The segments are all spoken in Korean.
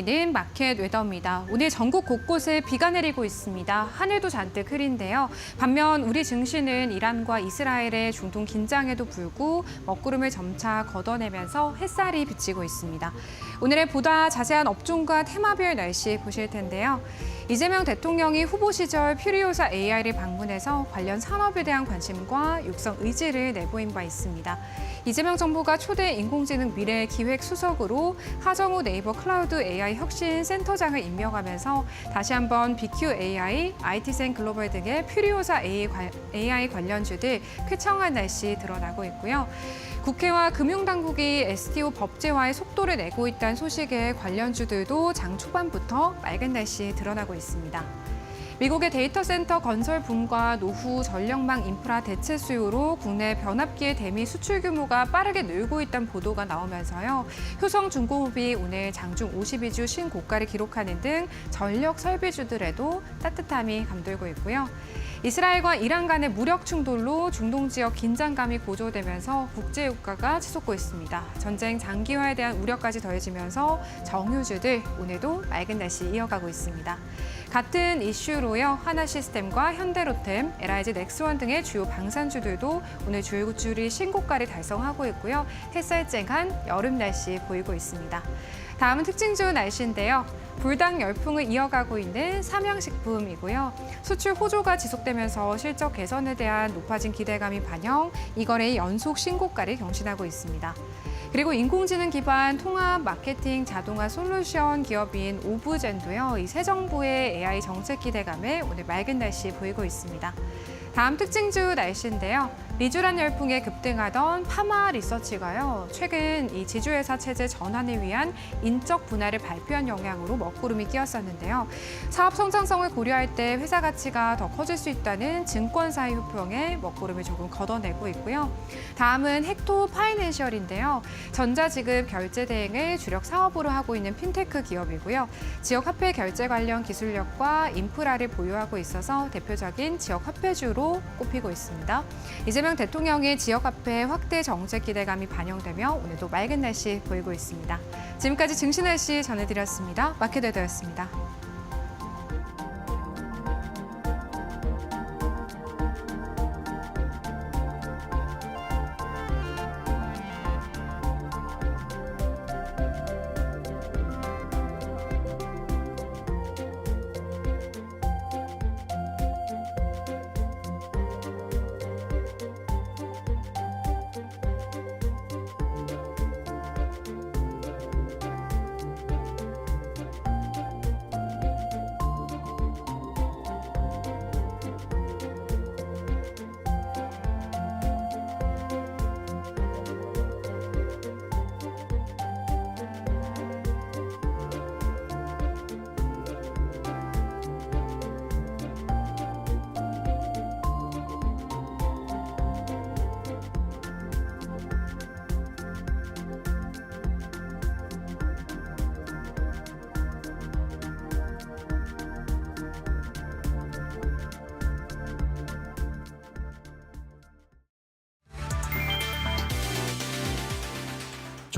는 마켓 웨더입니다. 오늘 전국 곳곳에 비가 내리고 있습니다. 하늘도 잔뜩 흐린데요. 반면 우리 증시는 이란과 이스라엘의 중동 긴장에도 불구 먹구름을 점차 걷어내면서 햇살이 비치고 있습니다. 오늘의 보다 자세한 업종과 테마별 날씨 보실 텐데요. 이재명 대통령이 후보 시절 퓨리오사 AI를 방문해서 관련 산업에 대한 관심과 육성 의지를 내보인 바 있습니다. 이재명 정부가 초대 인공지능 미래 기획 수석으로 하정우 네이버 클라우드 AI 혁신 센터장을 임명하면서 다시 한번 BQ AI, IT센 글로벌 등의 퓨리오사 AI 관련주들 쾌청한 날씨 드러나고 있고요. 국회와 금융당국이 STO 법제화의 속도를 내고 있다는 소식에 관련주들도 장 초반부터 맑은 날씨 드러나고 있습니다. 미국의 데이터 센터 건설 붐과 노후 전력망 인프라 대체 수요로 국내 변압기의 대미 수출 규모가 빠르게 늘고 있다는 보도가 나오면서요. 효성중공업이 오늘 장중 52주 신고가를 기록하는 등 전력 설비주들에도 따뜻함이 감돌고 있고요. 이스라엘과 이란 간의 무력 충돌로 중동 지역 긴장감이 고조되면서 국제유가가 치솟고 있습니다. 전쟁 장기화에 대한 우려까지 더해지면서 정유주들 오늘도 맑은 날씨 이어가고 있습니다. 같은 이슈로요. 하나시스템과 현대로템, LIG 넥스원 등의 주요 방산주들도 오늘 주요주들이 신고가를 달성하고 있고요. 햇살쨍한 여름 날씨 보이고 있습니다. 다음은 특징주 날씨인데요. 불닭 열풍을 이어가고 있는 삼양식품이고요. 수출 호조가 지속되면서 실적 개선에 대한 높아진 기대감이 반영, 이거래의 연속 신고가를 경신하고 있습니다. 그리고 인공지능 기반 통합 마케팅 자동화 솔루션 기업인 오브젠도요. 이 새 정부의 AI 정책 기대감에 오늘 맑은 날씨 보이고 있습니다. 다음 특징주 날씨인데요. 리쥬란 열풍에 급등하던 파마 리서치가요. 최근 이 지주회사 체제 전환을 위한 인적 분할을 발표한 영향으로 먹구름이 끼었었는데요. 사업 성장성을 고려할 때 회사 가치가 더 커질 수 있다는 증권사의 효평에 먹구름을 조금 걷어내고 있고요. 다음은 헥토 파이낸셜인데요. 전자지급 결제 대행을 주력 사업으로 하고 있는 핀테크 기업이고요. 지역 화폐 결제 관련 기술력과 인프라를 보유하고 있어서 대표적인 지역 화폐주로 꼽히고 있습니다. 이재명 대통령의 지역화폐 확대 정책 기대감이 반영되며 오늘도 맑은 날씨 보이고 있습니다. 지금까지 증시 날씨 전해드렸습니다. 마켓웨더였습니다.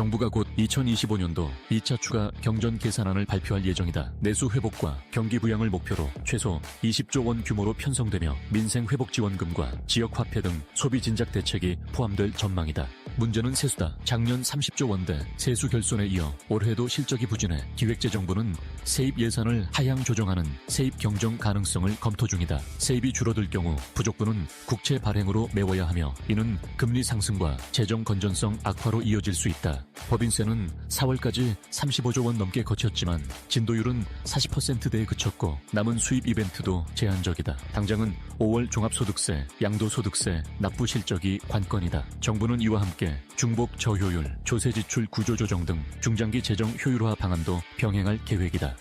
정부가 곧 2025년도 2차 추가 경전 계산안을 발표할 예정이다. 내수 회복과 경기 부양을 목표로 최소 20조 원 규모로 편성되며 민생 회복 지원금과 지역 화폐 등 소비 진작 대책이 포함될 전망이다. 문제는 세수다. 작년 30조 원대 세수 결손에 이어 올해도 실적이 부진해 기획재정부는 세입 예산을 하향 조정하는 세입 경정 가능성을 검토 중이다. 세입이 줄어들 경우 부족분은 국채 발행으로 메워야 하며 이는 금리 상승과 재정 건전성 악화로 이어질 수 있다. 법인세는 4월까지 35조 원 넘게 거쳤지만 진도율은 40%대에 그쳤고 남은 수입 이벤트도 제한적이다. 당장은 5월 종합소득세, 양도소득세, 납부 실적이 관건이다. 정부는 이와 함께 중복 저효율, 조세지출 구조조정 등 중장기 재정 효율화 방안도 병행할 계획이다.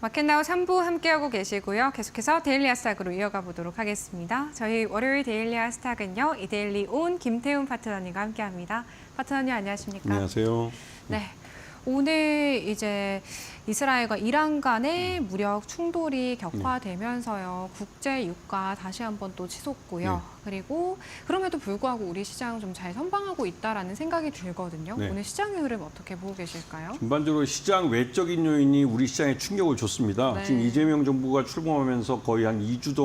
마켓나우 3부 함께하고 계시고요. 계속해서 데일리 아스탁으로 이어가 보도록 하겠습니다. 저희 월요일 데일리 아스탁은요. 이데일리 온 김태훈 파트너님과 함께합니다. 파트너님 안녕하십니까? 안녕하세요. 네. 오늘 이제 이스라엘과 이란 간의 무력 충돌이 격화되면서요. 국제 유가 다시 한번 또 치솟고요. 네. 그리고 그럼에도 불구하고 우리 시장 좀 잘 선방하고 있다라는 생각이 들거든요. 네. 오늘 시장의 흐름 어떻게 보고 계실까요? 전반적으로 시장 외적인 요인이 우리 시장에 충격을 줬습니다. 네. 지금 이재명 정부가 출범하면서 거의 한 2주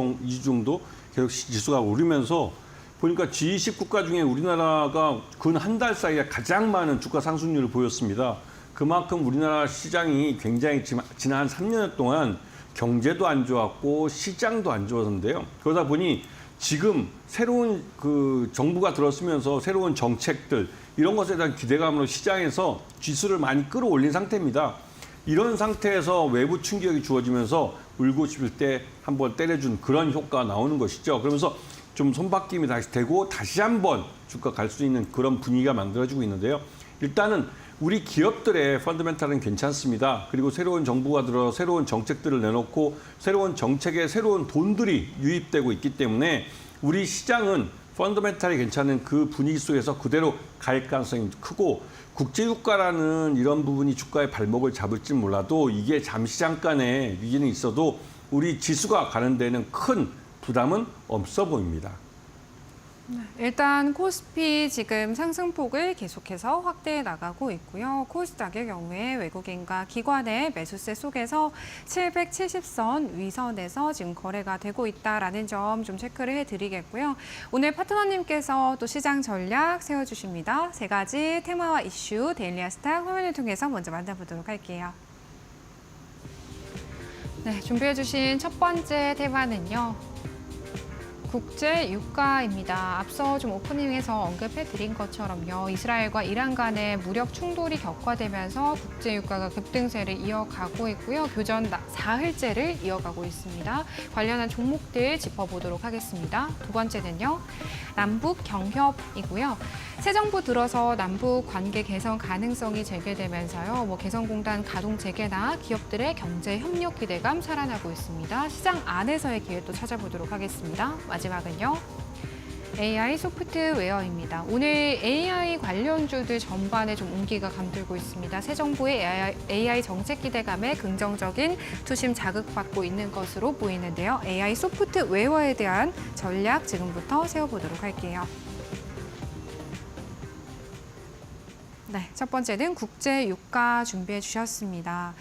정도 계속 지수가 오르면서 보니까 G20 국가 중에 우리나라가 근 한 달 사이에 가장 많은 주가 상승률을 보였습니다. 그만큼 우리나라 시장이 굉장히 지난 한 3년 동안 경제도 안 좋았고 시장도 안 좋았는데요. 그러다 보니 지금 새로운 그 정부가 들어서면서 새로운 정책들 이런 것에 대한 기대감으로 시장에서 지수를 많이 끌어올린 상태입니다. 이런 상태에서 외부 충격이 주어지면서 울고 싶을 때 한번 때려준 그런 효과가 나오는 것이죠. 그러면서 좀 손바뀜이 다시 되고 다시 한번 주가 갈 수 있는 그런 분위기가 만들어지고 있는데요. 일단은 우리 기업들의 펀더멘탈은 괜찮습니다. 그리고 새로운 정부가 들어 새로운 정책들을 내놓고 새로운 정책에 새로운 돈들이 유입되고 있기 때문에 우리 시장은 펀더멘탈이 괜찮은 그 분위기 속에서 그대로 갈 가능성이 크고 국제유가라는 이런 부분이 주가의 발목을 잡을지 몰라도 이게 잠시 잠깐의 위기는 있어도 우리 지수가 가는 데는 큰 부담은 없어 보입니다. 일단 코스피 지금 상승폭을 계속해서 확대해 나가고 있고요. 코스닥의 경우에 외국인과 기관의 매수세 속에서 770선 위선에서 지금 거래가 되고 있다라는 점 좀 체크를 해드리겠고요. 오늘 파트너님께서 또 시장 전략 세워주십니다. 세 가지 테마와 이슈 데일리아스탁 화면을 통해서 먼저 만나보도록 할게요. 네, 준비해주신 첫 번째 테마는요. 국제 유가입니다. 앞서 좀 오프닝에서 언급해드린 것처럼요. 이스라엘과 이란 간의 무력 충돌이 격화되면서 국제 유가가 급등세를 이어가고 있고요. 교전 사흘째를 이어가고 있습니다. 관련한 종목들 짚어보도록 하겠습니다. 두 번째는요. 남북 경협이고요. 새 정부 들어서 남북 관계 개선 가능성이 재개되면서요. 개선공단 가동 재개나 기업들의 경제 협력 기대감 살아나고 있습니다. 시장 안에서의 기회 또 찾아보도록 하겠습니다. 마지막은요. AI 소프트웨어입니다. 오늘 AI 관련주들 전반에 좀 온기가 감돌고 있습니다. 새 정부의 AI 정책 기대감에 긍정적인 투심 자극받고 있는 것으로 보이는데요. AI 소프트웨어에 대한 전략 지금부터 세워보도록 할게요. 네, 첫 번째는 국제 유가 준비해 주셨습니다.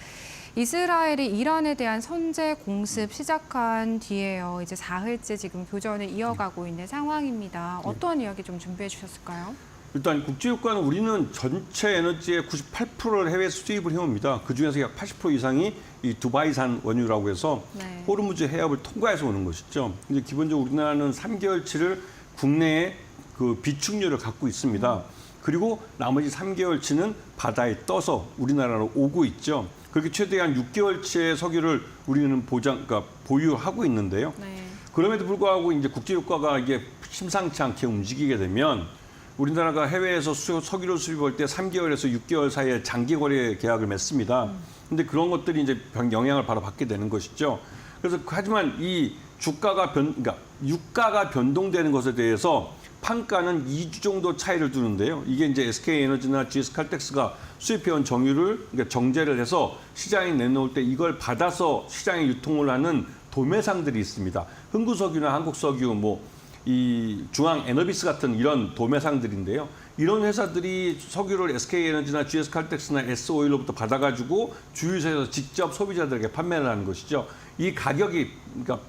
이스라엘이 이란에 대한 선제 공습 시작한 뒤에요. 이제 사흘째 지금 교전을 이어가고 있는 상황입니다. 어떤 이야기 좀 준비해 주셨을까요? 일단 국제유가는 우리는 전체 에너지의 98%를 해외 수입을 해옵니다. 그중에서 약 80% 이상이 이 두바이산 원유라고 해서 네. 호르무즈 해협을 통과해서 오는 것이죠. 이제 기본적으로 우리나라는 3개월치를 국내에 그 비축유를 갖고 있습니다. 그리고 나머지 3개월치는 바다에 떠서 우리나라로 오고 있죠. 그렇게 최대한 6개월치의 석유를 우리는 그러니까 보유하고 있는데요. 네. 그럼에도 불구하고 이제 국제유가가 이게 심상치 않게 움직이게 되면 우리나라가 해외에서 석유를 수입할 때 3개월에서 6개월 사이에 장기 거래 계약을 맺습니다. 근데 그런 것들이 이제 영향을 바로 받게 되는 것이죠. 그래서 하지만 이 그러니까 유가가 변동되는 것에 대해서 판가는 2주 정도 차이를 두는데요. 이게 이제 SK에너지나 GS칼텍스가 수입해온 정유를 그러니까 정제를 해서 시장에 내놓을 때 이걸 받아서 시장에 유통을 하는 도매상들이 있습니다. 흥구석유나 한국석유, 이 중앙에너비스 같은 이런 도매상들인데요. 이런 회사들이 석유를 SK에너지나 GS칼텍스나 S오일로부터 받아가지고 주유소에서 직접 소비자들에게 판매를 하는 것이죠. 이 가격이 그러니까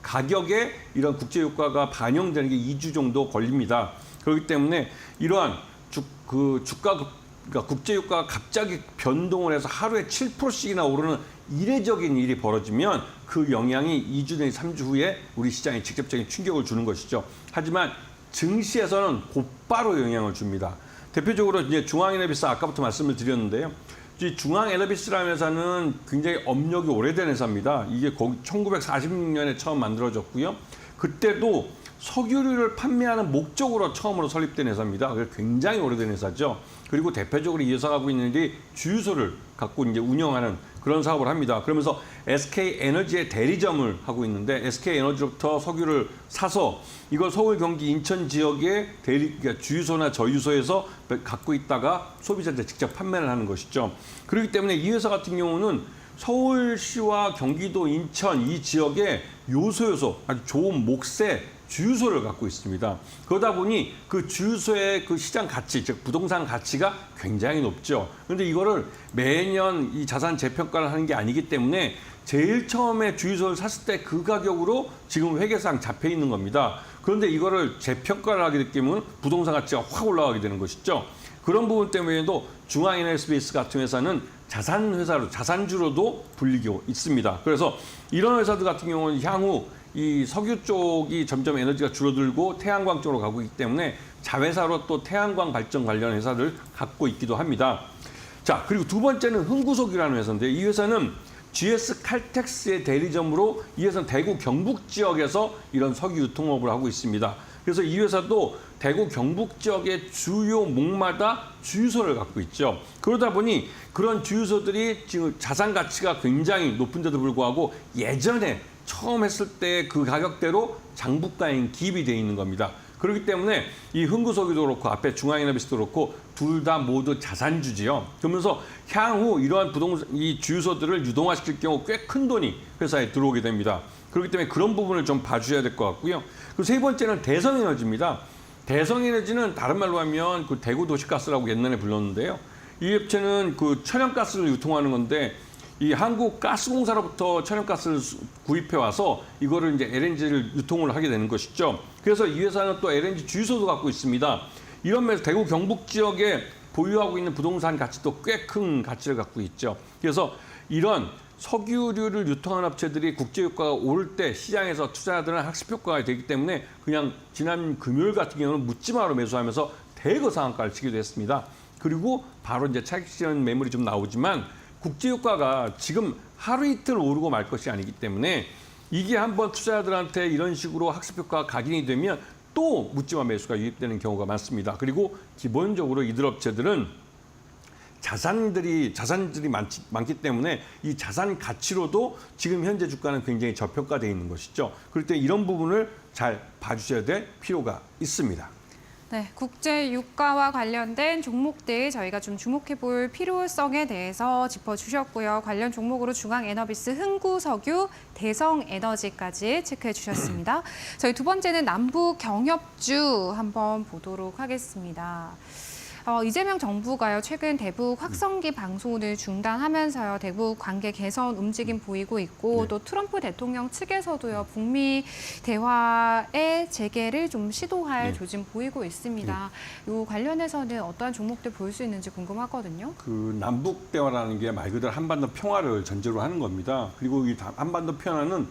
가격에 이런 국제유가가 반영되는 게 2주 정도 걸립니다. 그렇기 때문에 이러한 그러니까 국제유가가 갑자기 변동을 해서 하루에 7%씩이나 오르는 이례적인 일이 벌어지면 그 영향이 2주 내지 3주 후에 우리 시장에 직접적인 충격을 주는 것이죠. 하지만 증시에서는 곧바로 영향을 줍니다. 대표적으로 이제 중앙에너비스 아까부터 말씀을 드렸는데요. 이 중앙에너비스라는 회사는 굉장히 업력이 오래된 회사입니다. 이게 1946년에 처음 만들어졌고요. 그때도 석유를 판매하는 목적으로 처음으로 설립된 회사입니다. 굉장히 오래된 회사죠. 그리고 대표적으로 이 회사가 하고 있는 게 주유소를 갖고 이제 운영하는 그런 사업을 합니다. 그러면서 SK 에너지의 대리점을 하고 있는데 SK 에너지로부터 석유를 사서 이걸 서울, 경기, 인천 지역의 그러니까 주유소나 저유소에서 갖고 있다가 소비자한테 직접 판매를 하는 것이죠. 그렇기 때문에 이 회사 같은 경우는 서울시와 경기도, 인천 이 지역의 요소 아주 좋은 목세 주유소를 갖고 있습니다. 그러다 보니 그 주유소의 그 시장 가치, 즉 부동산 가치가 굉장히 높죠. 그런데 이거를 매년 이 자산 재평가를 하는 게 아니기 때문에 제일 처음에 주유소를 샀을 때 그 가격으로 지금 회계상 잡혀 있는 겁니다. 그런데 이거를 재평가를 하게 되면 부동산 가치가 확 올라가게 되는 것이죠. 그런 부분 때문에도 중앙에너지스페이스 같은 회사는 자산 회사로, 자산주로도 불리고 있습니다. 그래서 이런 회사들 같은 경우는 향후 이 석유 쪽이 점점 에너지가 줄어들고 태양광 쪽으로 가고 있기 때문에 자회사로 또 태양광 발전 관련 회사를 갖고 있기도 합니다. 자, 그리고 두 번째는 흥구석유라는 회사인데 이 회사는 GS 칼텍스의 대리점으로 이 회사는 대구 경북 지역에서 이런 석유 유통업을 하고 있습니다. 그래서 이 회사도 대구 경북 지역의 주요 목마다 주유소를 갖고 있죠. 그러다 보니 그런 주유소들이 지금 자산 가치가 굉장히 높은데도 불구하고 예전에 처음 했을 때 그 가격대로 장부가인 기입이 돼 있는 겁니다. 그렇기 때문에 이 흥구석유도 그렇고 앞에 중앙에너비스도 그렇고 둘 다 모두 자산주지요. 그러면서 향후 이러한 부동산 이 주유소들을 유동화시킬 경우 꽤 큰 돈이 회사에 들어오게 됩니다. 그렇기 때문에 그런 부분을 좀 봐주셔야 될 것 같고요. 그리고 세 번째는 대성에너지입니다. 대성에너지는 다른 말로 하면 그 대구 도시가스라고 옛날에 불렀는데요. 이 업체는 그 천연가스를 유통하는 건데 이 한국가스공사로부터 천연가스를 구입해 와서 이거를 이제 LNG를 유통을 하게 되는 것이죠. 그래서 이 회사는 또 LNG 주유소도 갖고 있습니다. 이런 면에서 대구 경북 지역에 보유하고 있는 부동산 가치도 꽤 큰 가치를 갖고 있죠. 그래서 이런 석유류를 유통하는 업체들이 국제유가가 오를 때 시장에서 투자자들은 학습효과가 되기 때문에 그냥 지난 금요일 같은 경우는 묻지마로 매수하면서 대거 상한가를 치기도 했습니다. 그리고 바로 이제 차익실현 매물이 좀 나오지만 국제유가가 지금 하루 이틀 오르고 말 것이 아니기 때문에 이게 한번 투자자들한테 이런 식으로 학습효과가 각인이 되면 또 묻지마 매수가 유입되는 경우가 많습니다. 그리고 기본적으로 이들 업체들은 자산들이 많기 때문에 이 자산 가치로도 지금 현재 주가는 굉장히 저평가되어 있는 것이죠. 그럴 때 이런 부분을 잘 봐주셔야 될 필요가 있습니다. 네, 국제 유가와 관련된 종목들 저희가 좀 주목해 볼 필요성에 대해서 짚어주셨고요. 관련 종목으로 중앙에너비스, 흥구석유, 대성에너지까지 체크해 주셨습니다. 저희 두 번째는 남북경협주 한번 보도록 하겠습니다. 이재명 정부가요, 최근 대북 확성기 방송을 중단하면서요, 대북 관계 개선 움직임 보이고 있고, 네. 또 트럼프 대통령 측에서도요, 북미 대화의 재개를 좀 시도할 네. 조짐 보이고 있습니다. 이 관련해서는 어떠한 종목들 보일 수 있는지 궁금하거든요. 그 남북 대화라는 게 말 그대로 한반도 평화를 전제로 하는 겁니다. 그리고 이 한반도 평화는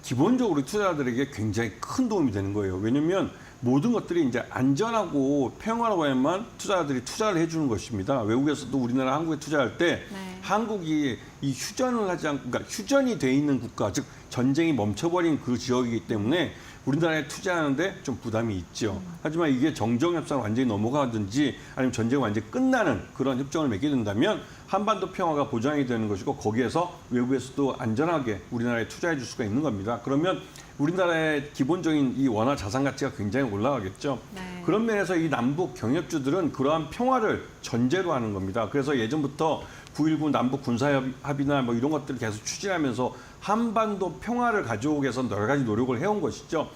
기본적으로 투자자들에게 굉장히 큰 도움이 되는 거예요. 왜냐하면 모든 것들이 이제 안전하고 평화로워야만 투자자들이 투자를 해주는 것입니다. 외국에서도 우리나라 한국에 투자할 때 네. 한국이 이 휴전을 하지 않고, 그러니까 휴전이 돼 있는 국가, 즉 전쟁이 멈춰버린 그 지역이기 때문에 우리나라에 투자하는데 좀 부담이 있죠. 하지만 이게 정정협상을 완전히 넘어가든지 아니면 전쟁이 완전히 끝나는 그런 협정을 맺게 된다면 한반도 평화가 보장이 되는 것이고 거기에서 외국에서도 안전하게 우리나라에 투자해 줄 수가 있는 겁니다. 그러면 우리나라의 기본적인 이 원화 자산 가치가 굉장히 올라가겠죠. 네. 그런 면에서 이 남북 경협주들은 그러한 평화를 전제로 하는 겁니다. 그래서 예전부터 9.19 남북 군사합의나 뭐 이런 것들을 계속 추진하면서 한반도 평화를 가져오기 위해서 여러 가지 노력을 해온 것이죠.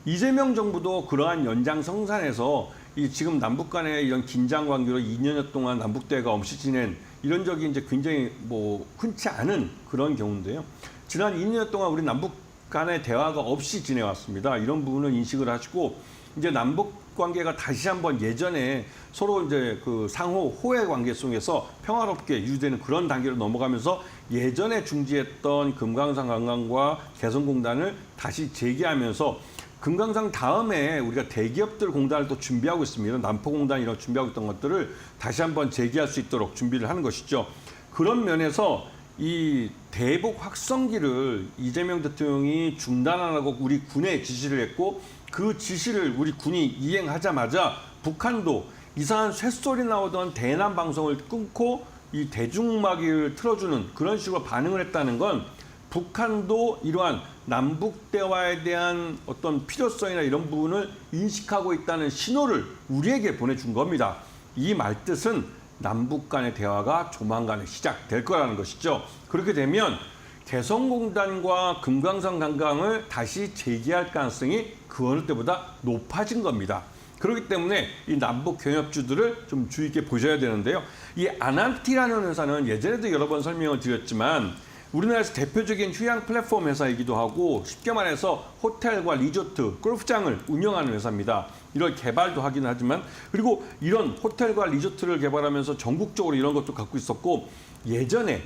이재명 정부도 그러한 연장성산에서 이 지금 남북 간의 이런 긴장 관계로 2년여 동안 남북 대화가 없이 지낸 이런 적이 이제 굉장히 뭐 흔치 않은 그런 경우인데요. 지난 2년 동안 우리 남북 간의 대화가 없이 지내왔습니다. 이런 부분을 인식을 하시고 이제 남북 관계가 다시 한번 예전에 서로 이제 그 상호 호혜 관계 속에서 평화롭게 유지되는 그런 단계로 넘어가면서 예전에 중지했던 금강산 관광과 개성공단을 다시 재개하면서 금강산 다음에 우리가 대기업들 공단을 또 준비하고 있습니다. 남포공단 이런 준비하고 있던 것들을 다시 한번 재개할 수 있도록 준비를 하는 것이죠. 그런 면에서 이 대북 확성기를 이재명 대통령이 중단하라고 우리 군에 지시를 했고 그 지시를 우리 군이 이행하자마자 북한도 이상한 쇳소리 나오던 대남 방송을 끊고 이 대중음악을 틀어주는 그런 식으로 반응을 했다는 건 북한도 이러한 남북 대화에 대한 어떤 필요성이나 이런 부분을 인식하고 있다는 신호를 우리에게 보내준 겁니다. 이 말뜻은 남북 간의 대화가 조만간에 시작될 거라는 것이죠. 그렇게 되면 개성공단과 금강산 관광을 다시 재개할 가능성이 그 어느 때보다 높아진 겁니다. 그렇기 때문에 이 남북 경협주들을 좀 주의 있게 보셔야 되는데요. 이 아난티라는 회사는 예전에도 여러 번 설명을 드렸지만 우리나라에서 대표적인 휴양 플랫폼 회사이기도 하고 쉽게 말해서 호텔과 리조트, 골프장을 운영하는 회사입니다. 이런 개발도 하긴 하지만 그리고 이런 호텔과 리조트를 개발하면서 전국적으로 이런 것도 갖고 있었고 예전에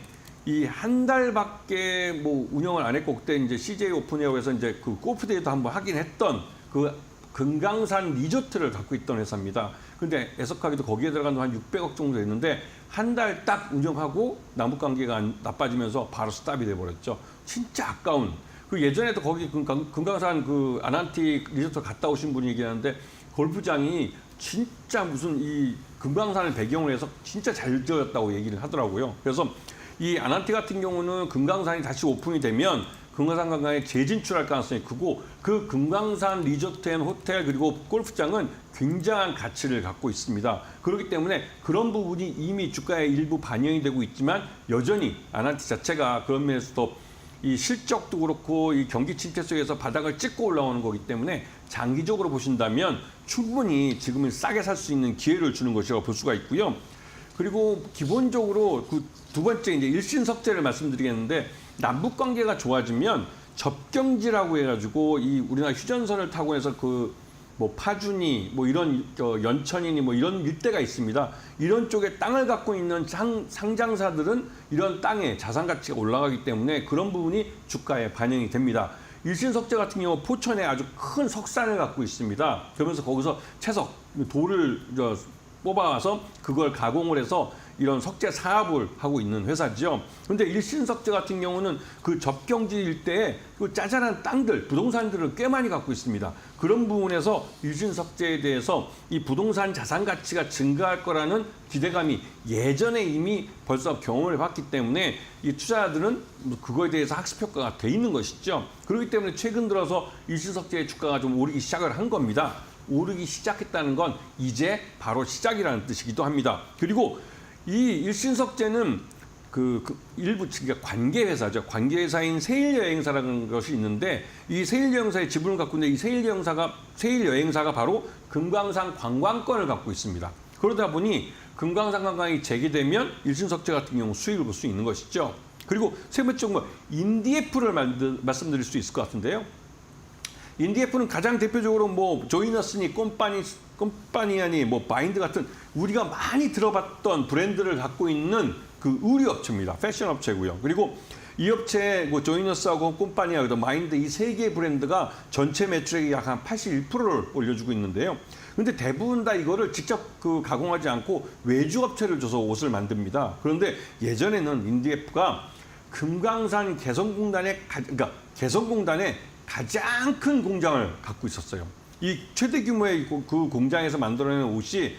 이 한 달밖에 뭐 운영을 안 했고 그때 이제 CJ 오픈에어에서 이제 그 골프데이도 한번 하긴 했던 그 금강산 리조트를 갖고 있던 회사입니다. 근데 애석하게도 거기에 들어간 돈 한 600억 정도 됐는데 한 달 딱 운영하고 남북 관계가 나빠지면서 바로 스탑이 돼버렸죠. 진짜 아까운. 그 예전에도 거기 금강산 그 아난티 리조트 갔다 오신 분이 얘기하는데 골프장이 진짜 무슨 이 금강산을 배경으로 해서 진짜 잘 지어졌다고 얘기를 하더라고요. 그래서 이 아난티 같은 경우는 금강산이 다시 오픈이 되면 금강산 관광에 재진출할 가능성이 크고 그 금강산 리조트 앤 호텔 그리고 골프장은 굉장한 가치를 갖고 있습니다. 그렇기 때문에 그런 부분이 이미 주가에 일부 반영이 되고 있지만 여전히 아난티 자체가 그런 면에서도 이 실적도 그렇고 이 경기 침체 속에서 바닥을 찍고 올라오는 거기 때문에 장기적으로 보신다면 충분히 지금은 싸게 살 수 있는 기회를 주는 것이라고 볼 수가 있고요. 그리고 기본적으로 그 두 번째 이제 일신석재를 말씀드리겠는데 남북 관계가 좋아지면 접경지라고 해가지고 이 우리나라 휴전선을 타고 해서 그 뭐 파주니 뭐 이런 연천이니 뭐 이런 일대가 있습니다. 이런 쪽에 땅을 갖고 있는 상장사들은 이런 땅에 자산 가치가 올라가기 때문에 그런 부분이 주가에 반영이 됩니다. 일신석재 같은 경우 포천에 아주 큰 석산을 갖고 있습니다. 그러면서 거기서 채석 돌을 뽑아와서 그걸 가공을 해서 이런 석재 사업을 하고 있는 회사죠. 그런데 일신석재 같은 경우는 그 접경지 일대에 그 짜잘한 땅들, 부동산들을 꽤 많이 갖고 있습니다. 그런 부분에서 일신석재에 대해서 이 부동산 자산 가치가 증가할 거라는 기대감이 예전에 이미 벌써 경험을 해봤기 때문에 이 투자자들은 그거에 대해서 학습 효과가 돼 있는 것이죠. 그렇기 때문에 최근 들어서 일신석재의 주가가 좀 오르기 시작을 한 겁니다. 오르기 시작했다는 건 이제 바로 시작이라는 뜻이기도 합니다. 그리고 이 일신석재는 일부 그러니까 관계회사죠. 관계회사인 세일여행사라는 것이 있는데 이 세일여행사의 지분을 갖고 있는데 이 세일여행사가 바로 금강산 관광권을 갖고 있습니다. 그러다 보니 금강산 관광이 재개되면 일신석재 같은 경우 수익을 볼 수 있는 것이죠. 그리고 세 번째로 인디에프를 말씀드릴 수 있을 것 같은데요. 인디에프는 가장 대표적으로 뭐 조이너스니 꼼파니아니 뭐 마인드 같은 우리가 많이 들어봤던 브랜드를 갖고 있는 그 의류 업체입니다. 패션 업체고요. 그리고 이 업체 뭐 조이너스하고 꼼파니아, 마인드 이 세 개의 브랜드가 전체 매출액의 약 한 81%를 올려주고 있는데요. 근데 대부분 다 이거를 직접 가공하지 않고 외주 업체를 줘서 옷을 만듭니다. 그런데 예전에는 인디에프가 금강산 개성공단에 가장 큰 공장을 갖고 있었어요. 이 최대 규모의 그 공장에서 만들어내는 옷이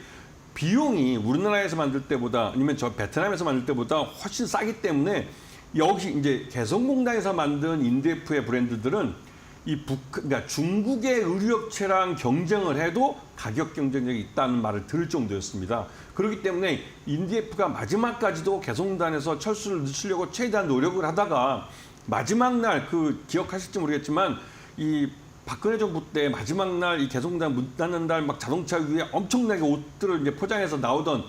비용이 우리나라에서 만들 때보다 아니면 저 베트남에서 만들 때보다 훨씬 싸기 때문에 여기 이제 개성공단에서 만든 인디에프의 브랜드들은 그러니까 중국의 의류업체랑 경쟁을 해도 가격 경쟁력이 있다는 말을 들을 정도였습니다. 그렇기 때문에 인디에프가 마지막까지도 개성공단에서 철수를 늦추려고 최대한 노력을 하다가 마지막 날 기억하실지 모르겠지만 이 박근혜 정부 때 마지막 날 이 개성공단 문 닫는 날 막 자동차 위에 엄청나게 옷들을 이제 포장해서 나오던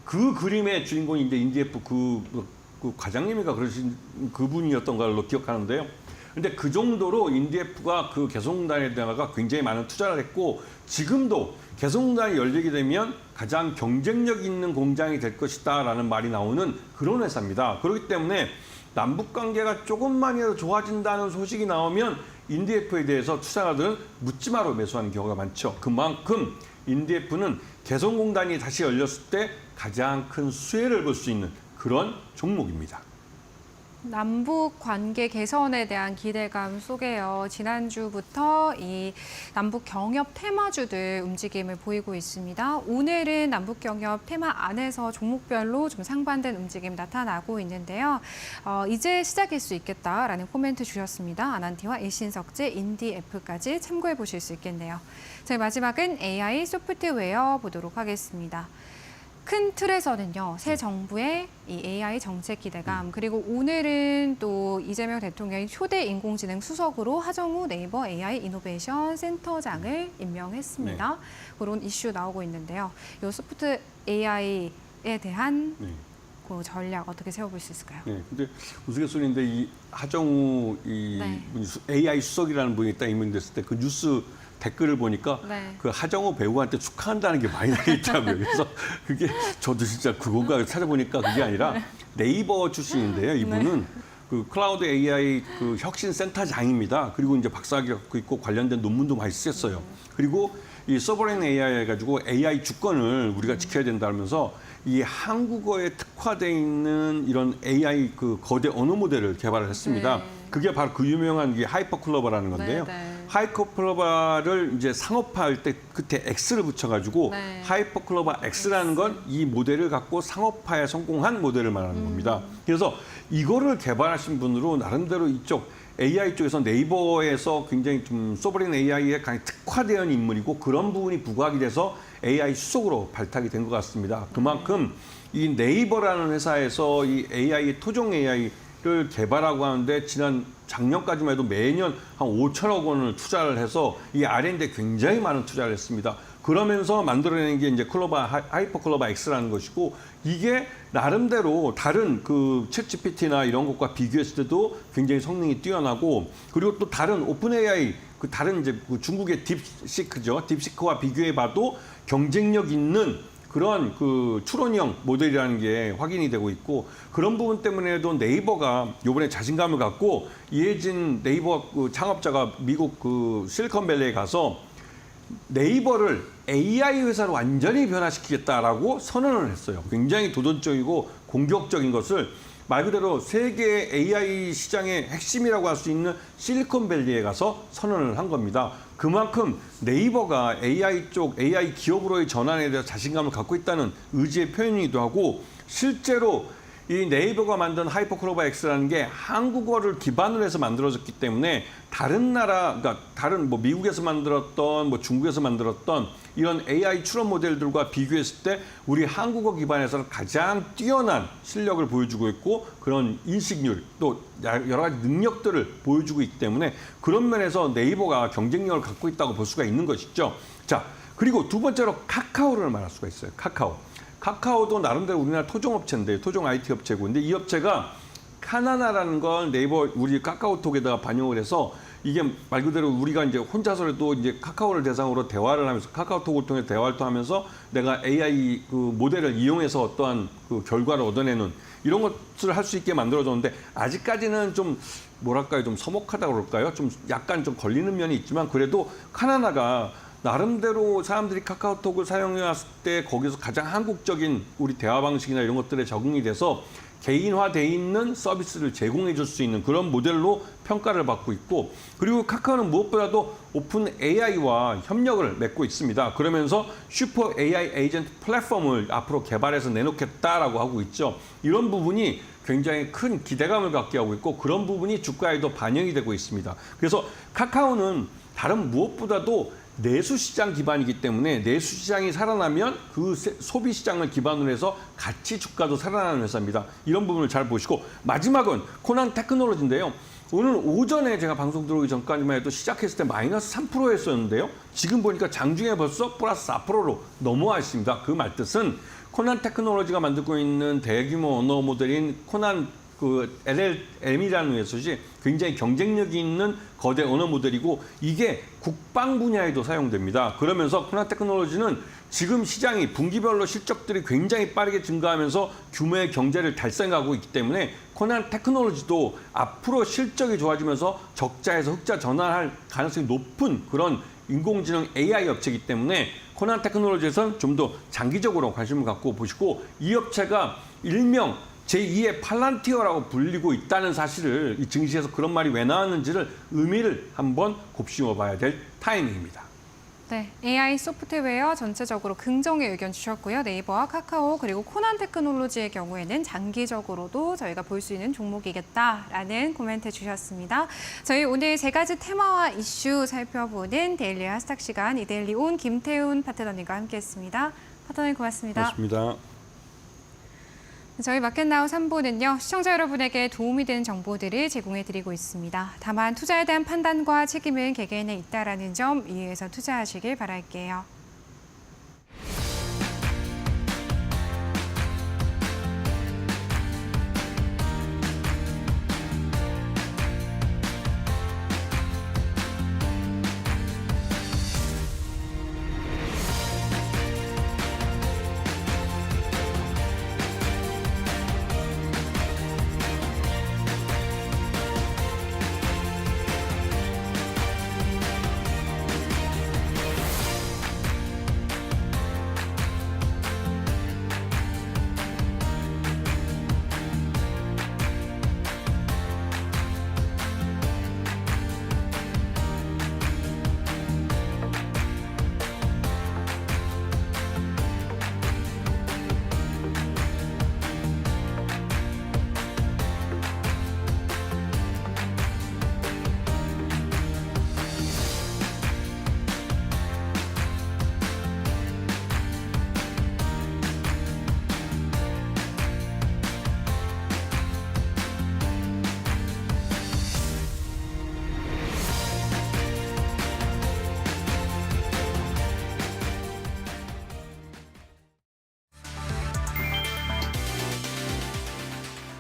그 그림의 주인공이 이제 인디에프 그 과장님이가 그러신 그분이었던 걸로 기억하는데요. 근데 그 정도로 인디에프가 그 개성공단에다가 굉장히 많은 투자를 했고 지금도 개성공단이 열리게 되면 가장 경쟁력 있는 공장이 될 것이다라는 말이 나오는 그런 회사입니다. 그렇기 때문에 남북 관계가 조금만이라도 좋아진다는 소식이 나오면 인디에프에 대해서 투자자들은 묻지마로 매수하는 경우가 많죠. 그만큼 인디에프는 개성공단이 다시 열렸을 때 가장 큰 수혜를 볼 수 있는 그런 종목입니다. 남북 관계 개선에 대한 기대감 속에요. 지난주부터 이 남북 경협 테마주들 움직임을 보이고 있습니다. 오늘은 남북 경협 테마 안에서 종목별로 좀 상반된 움직임 나타나고 있는데요. 이제 시작일 수 있겠다라는 코멘트 주셨습니다. 아난티와 일신석재, 인디F까지 참고해 보실 수 있겠네요. 저희 마지막은 AI 소프트웨어 보도록 하겠습니다. 큰 틀에서는요, 새 정부의 이 AI 정책 기대감, 그리고 오늘은 또 이재명 대통령이 초대 인공지능 수석으로 하정우 네이버 AI 이노베이션 센터장을 임명했습니다. 그런 이슈 나오고 있는데요. 이 소프트 AI에 대한 그 전략 어떻게 세워볼 수 있을까요? 네, 근데 우스갯소리인데 이 하정우 분이 AI 수석이라는 분이 딱 임명됐을 때 그 뉴스 댓글을 보니까 그 하정우 배우한테 축하한다는 게 많이 나게 있더라고요. 그래서 그게 저도 진짜 그건가 찾아보니까 그게 아니라 네이버 출신인데요. 이분은 그 클라우드 AI 그 혁신 센터장입니다. 그리고 이제 박사학위 갖고 있고 관련된 논문도 많이 쓰셨어요. 그리고 이 서버레인 AI 해가지고 AI 주권을 우리가 지켜야 된다면서 이 한국어에 특화되어 있는 이런 AI 그 거대 언어 모델을 개발을 했습니다. 그게 바로 그 유명한 게 하이퍼클로버라는 건데요. 하이퍼클로버를 이제 상업화할 때 끝에 X를 붙여가지고 하이퍼클로버 X라는 건 이 모델을 갖고 상업화에 성공한 모델을 말하는 겁니다. 그래서 이거를 개발하신 분으로 나름대로 이쪽 AI 쪽에서 네이버에서 굉장히 좀 소버린 AI에 강히 특화되어 있는 인물이고 그런 부분이 부각이 돼서 AI 수석으로 발탁이 된 것 같습니다. 그만큼 이 네이버라는 회사에서 이 AI, 토종 AI를 개발하고 하는데 작년까지만 해도 매년 한 5천억 원을 투자를 해서 이 R&D에 굉장히 많은 투자를 했습니다. 그러면서 만들어낸 게 이제 하이퍼클로버 X라는 것이고 이게 나름대로 다른 그 챗GPT나 이런 것과 비교했을 때도 굉장히 성능이 뛰어나고 그리고 또 다른 오픈 AI 그 다른 이제 그 중국의 딥시크죠. 딥시크와 비교해 봐도 경쟁력 있는 그런 그 추론형 모델이라는 게 확인이 되고 있고 그런 부분 때문에도 네이버가 이번에 자신감을 갖고 이해진 네이버 그 창업자가 미국 그 실리콘밸리에 가서 네이버를 AI 회사로 완전히 변화시키겠다라고 선언을 했어요. 굉장히 도전적이고 공격적인 것을 말 그대로 세계 AI 시장의 핵심이라고 할 수 있는 실리콘밸리에 가서 선언을 한 겁니다. 그만큼 네이버가 AI 쪽 AI 기업으로의 전환에 대해서 자신감을 갖고 있다는 의지의 표현이기도 하고 실제로 이 네이버가 만든 하이퍼클로버 X라는 게 한국어를 기반으로 해서 만들어졌기 때문에 다른 나라, 그러니까 다른 뭐 미국에서 만들었던 뭐 중국에서 만들었던 이런 AI 추론 모델들과 비교했을 때 우리 한국어 기반에서는 가장 뛰어난 실력을 보여주고 있고 그런 인식률 또 여러 가지 능력들을 보여주고 있기 때문에 그런 면에서 네이버가 경쟁력을 갖고 있다고 볼 수가 있는 것이죠. 자, 그리고 두 번째로 카카오를 말할 수가 있어요. 카카오도 나름대로 우리나라 토종업체인데 토종 IT 업체고 근데 이 업체가 카나나라는 걸 네이버 우리 카카오톡에다가 반영을 해서 이게 말 그대로 우리가 이제 혼자서라도 이제 카카오를 대상으로 대화를 하면서 카카오톡을 통해 대화를 통하면서 내가 AI 그 모델을 이용해서 어떠한 그 결과를 얻어내는 이런 것을 할 수 있게 만들어줬는데 아직까지는 좀 뭐랄까요 좀 서먹하다고 그럴까요? 좀 약간 좀 걸리는 면이 있지만 그래도 카나나가 나름대로 사람들이 카카오톡을 사용해왔을 때 거기서 가장 한국적인 우리 대화 방식이나 이런 것들에 적응이 돼서 개인화돼 있는 서비스를 제공해 줄 수 있는 그런 모델로 평가를 받고 있고 그리고 카카오는 무엇보다도 오픈 AI와 협력을 맺고 있습니다. 그러면서 슈퍼 AI 에이전트 플랫폼을 앞으로 개발해서 내놓겠다라고 하고 있죠. 이런 부분이 굉장히 큰 기대감을 갖게 하고 있고 그런 부분이 주가에도 반영이 되고 있습니다. 그래서 카카오는 다른 무엇보다도 내수시장 기반이기 때문에 내수시장이 살아나면 그 소비시장을 기반으로 해서 같이 주가도 살아나는 회사입니다. 이런 부분을 잘 보시고 마지막은 코난 테크놀로지인데요. 오늘 오전에 제가 방송 들어오기 전까지만 해도 시작했을 때 마이너스 3%였었는데요. 지금 보니까 장중에 벌써 플러스 4%로 넘어와 있습니다. 그 말뜻은 코난 테크놀로지가 만들고 있는 대규모 언어 모델인 코난 그 LLM이라는 녀석이 굉장히 경쟁력이 있는 거대 언어 모델이고 이게 국방 분야에도 사용됩니다. 그러면서 코난 테크놀로지는 지금 시장이 분기별로 실적들이 굉장히 빠르게 증가하면서 규모의 경제를 달성하고 있기 때문에 코난 테크놀로지도 앞으로 실적이 좋아지면서 적자에서 흑자 전환할 가능성이 높은 그런 인공지능 AI 업체이기 때문에 코난 테크놀로지에서는 좀 더 장기적으로 관심을 갖고 보시고 이 업체가 일명 제2의 팔란티어라고 불리고 있다는 사실을 이 증시에서 그런 말이 왜 나왔는지를 의미를 한번 곱씹어 봐야 될 타이밍입니다. 네, AI 소프트웨어 전체적으로 긍정의 의견 주셨고요. 네이버와 카카오 그리고 코난 테크놀로지의 경우에는 장기적으로도 저희가 볼 수 있는 종목이겠다라는 코멘트 주셨습니다. 저희 오늘 세 가지 테마와 이슈 살펴보는 데일리 하스탁 시간 이데일리 온 김태훈 파트너님과 함께했습니다. 파트너님 고맙습니다. 고맙습니다. 저희 마켓나우 3부는요. 시청자 여러분에게 도움이 되는 정보들을 제공해드리고 있습니다. 다만 투자에 대한 판단과 책임은 개개인에 있다는 점 이해해서 투자하시길 바랄게요.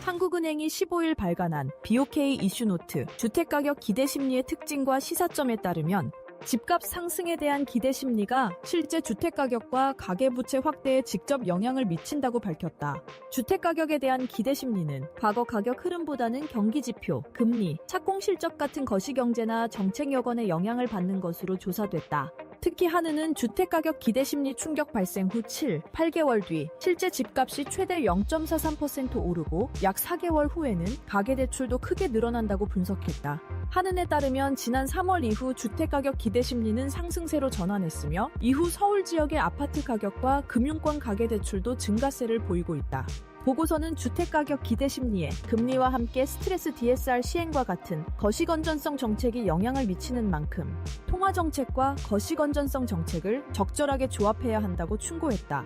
한국은행이 15일 발간한 BOK 이슈노트, 주택가격 기대심리의 특징과 시사점에 따르면 집값 상승에 대한 기대 심리가 실제 주택가격과 가계부채 확대에 직접 영향을 미친다고 밝혔다. 주택가격에 대한 기대 심리는 과거 가격 흐름보다는 경기지표, 금리, 착공실적 같은 거시경제나 정책 여건에 영향을 받는 것으로 조사됐다. 특히 한은은 주택가격 기대심리 충격 발생 후 7, 8개월 뒤 실제 집값이 최대 0.43% 오르고 약 4개월 후에는 가계대출도 크게 늘어난다고 분석했다. 한은에 따르면 지난 3월 이후 주택가격 기대심리는 상승세로 전환했으며 이후 서울 지역의 아파트 가격과 금융권 가계대출도 증가세를 보이고 있다. 보고서는 주택가격 기대심리에 금리와 함께 스트레스 DSR 시행과 같은 거시건전성 정책이 영향을 미치는 만큼 통화정책과 거시건전성 정책을 적절하게 조합해야 한다고 충고했다.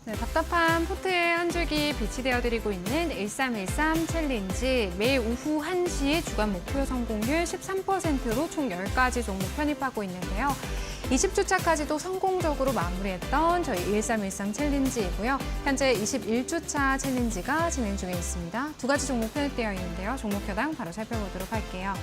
네, 답답한 포트에 한 줄기 빛이 되어드리고 있는 1313 챌린지 매일 오후 1시에 주간 목표 성공률 13%로 총 10가지 종목 편입하고 있는데요. 20주차까지도 성공적으로 마무리했던 저희 1313 챌린지이고요. 현재 21주차 챌린지가 진행 중에 있습니다. 두 가지 종목 편입되어 있는데요. 종목표당 바로 살펴보도록 할게요.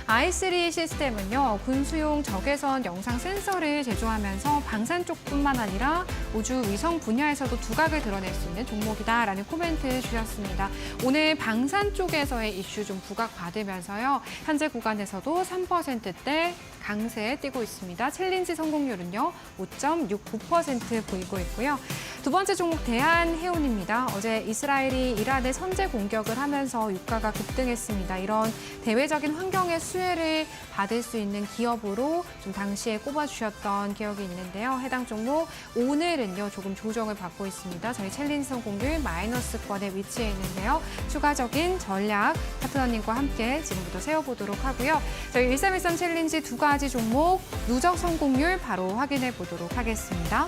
i3 시스템은요. 군수용 적외선 영상 센서를 제조하면서 방산 쪽뿐만 아니라 우주 위성 분야에서도 두각을 드러낼 수 있는 종목이다라는 코멘트 주셨습니다. 오늘 방산 쪽에서의 이슈 좀 부각받으면서요. 현재 구간에서도 3%대 강세에 뛰고 있습니다. 챌린지 성공률은요. 5.69% 보이고 있고요. 두 번째 종목 대한해운입니다. 어제 이스라엘이 이란에 선제 공격을 하면서 유가가 급등했습니다. 이런 대외적인 환경의 수혜를 받을 수 있는 기업으로 좀 당시에 꼽아주셨던 기억이 있는데요. 해당 종목 오늘은요. 조금 조정을 받고 있습니다. 저희 챌린지 성공률 마이너스권에 위치해 있는데요. 추가적인 전략 파트너님과 함께 지금부터 세워보도록 하고요. 저희 1313 챌린지 두 가지 종목 누적 성공률 바로 확인해 보도록 하겠습니다.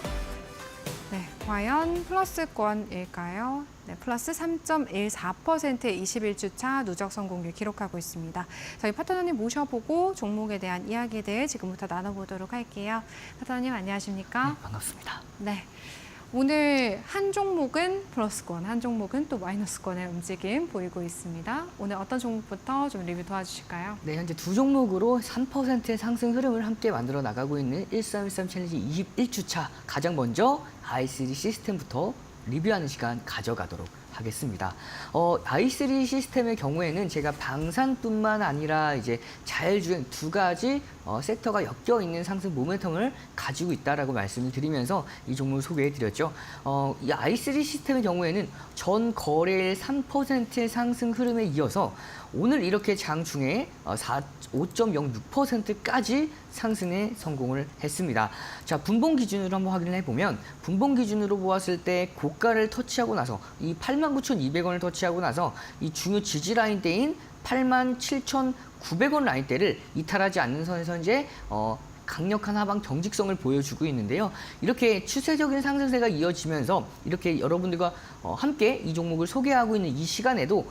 네, 과연 플러스권일까요? 네, 플러스 3.14%의 21주차 누적 성공률 기록하고 있습니다. 저희 파트너님 모셔보고 종목에 대한 이야기들 지금부터 나눠보도록 할게요. 파트너님 안녕하십니까? 네, 반갑습니다. 네. 오늘 한 종목은 플러스권, 한 종목은 또 마이너스권의 움직임 보이고 있습니다. 오늘 어떤 종목부터 좀 리뷰 도와주실까요? 네, 현재 두 종목으로 3%의 상승 흐름을 함께 만들어 나가고 있는 1313 챌린지 21주차. 가장 먼저 i3 시스템부터 리뷰하는 시간 가져가도록 하겠습니다. i3 시스템의 경우에는 제가 방산뿐만 아니라 이제 자율주행 두 가지 섹터가 엮여 있는 상승 모멘텀을 가지고 있다라고 말씀을 드리면서 이 종목을 소개해 드렸죠. 이 i3 시스템의 경우에는 전 거래일 3%의 상승 흐름에 이어서 오늘 이렇게 장중에 5.06%까지 상승에 성공을 했습니다. 자, 분봉 기준으로 한번 확인을 해보면 분봉 기준으로 보았을 때 고가를 터치하고 나서 이 89,200원을 터치하고 나서 이 중요 지지 라인대인 87,900원 라인대를 이탈하지 않는 선에서 이제 강력한 하방 경직성을 보여주고 있는데요. 이렇게 추세적인 상승세가 이어지면서 이렇게 여러분들과 함께 이 종목을 소개하고 있는 이 시간에도